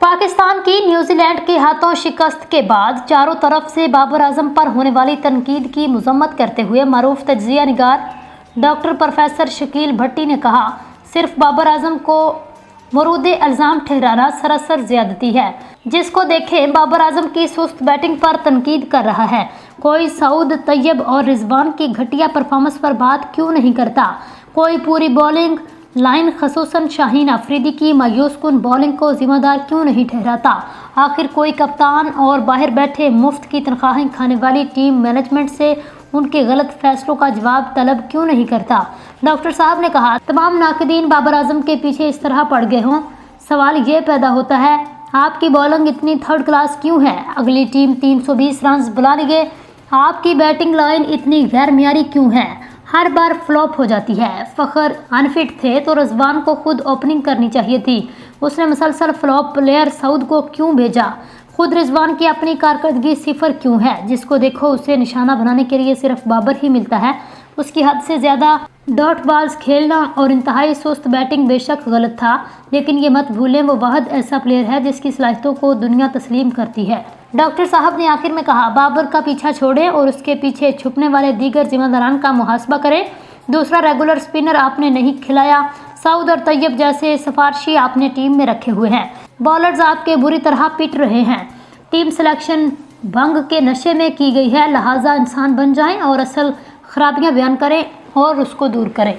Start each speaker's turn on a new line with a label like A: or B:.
A: पाकिस्तान की न्यूजीलैंड के हाथों शिकस्त के बाद चारों तरफ से बाबर आजम पर होने वाली तनकीद की मजम्मत करते हुए मारूफ तज्जिया निगार डॉक्टर प्रोफेसर शकील भट्टी ने कहा, सिर्फ बाबर आजम को मरूद इल्ज़ाम ठहराना सरासर ज़्यादती है। जिसको देखें बाबर आजम की सुस्त बैटिंग पर तनकीद कर रहा है। कोई सऊद, तैयब और रिजवान की घटिया परफॉर्मेंस पर बात क्यों नहीं करता। कोई पूरी बॉलिंग लाइन खसूसन शाहीन अफरीदी की मायूस कुन बॉलिंग को जिम्मेदार क्यों नहीं ठहराता। आखिर कोई कप्तान और बाहर बैठे मुफ्त की तनख्वाहें खाने वाली टीम मैनेजमेंट से उनके गलत फैसलों का जवाब तलब क्यों नहीं करता। डॉक्टर साहब ने कहा, तमाम नाक़दीन बाबर आजम के पीछे इस तरह पड़ गए हों। सवाल ये पैदा होता है, आपकी बॉलिंग इतनी थर्ड क्लास क्यों है। अगली टीम 320 रन बना लिए, आपकी बैटिंग लाइन इतनी गैर मियारी क्यों है, हर बार फ्लॉप हो जाती है। फ़खर अनफिट थे तो रिजवान को खुद ओपनिंग करनी चाहिए थी, उसने मुसलसल फ्लॉप प्लेयर सऊद को क्यों भेजा। खुद रिजवान की अपनी कारकर्दगी सिफर क्यों है। जिसको देखो उसे निशाना बनाने के लिए सिर्फ बाबर ही मिलता है। उसकी हद से ज़्यादा डॉट बॉल्स खेलना और इंतहाई सुस्त बैटिंग बेशक गलत था, लेकिन ये मत भूलें वो वाहिद ऐसा प्लेयर है जिसकी सलाहियतों को दुनिया तस्लीम करती है। डॉक्टर साहब ने आखिर में कहा, बाबर का पीछा छोड़ें और उसके पीछे छुपने वाले दीगर जिम्मेदारान का मुहासबा करें। दूसरा, रेगुलर स्पिनर आपने नहीं खिलाया, सऊद और तैयब जैसे सिफारशी आपने टीम में रखे हुए हैं। बॉलर्स आपके बुरी तरह पिट रहे हैं। टीम सिलेक्शन भंग के नशे में की गई है, लिहाजा इंसान बन जाएं और असल खराबियां बयान करें और उसको दूर करें।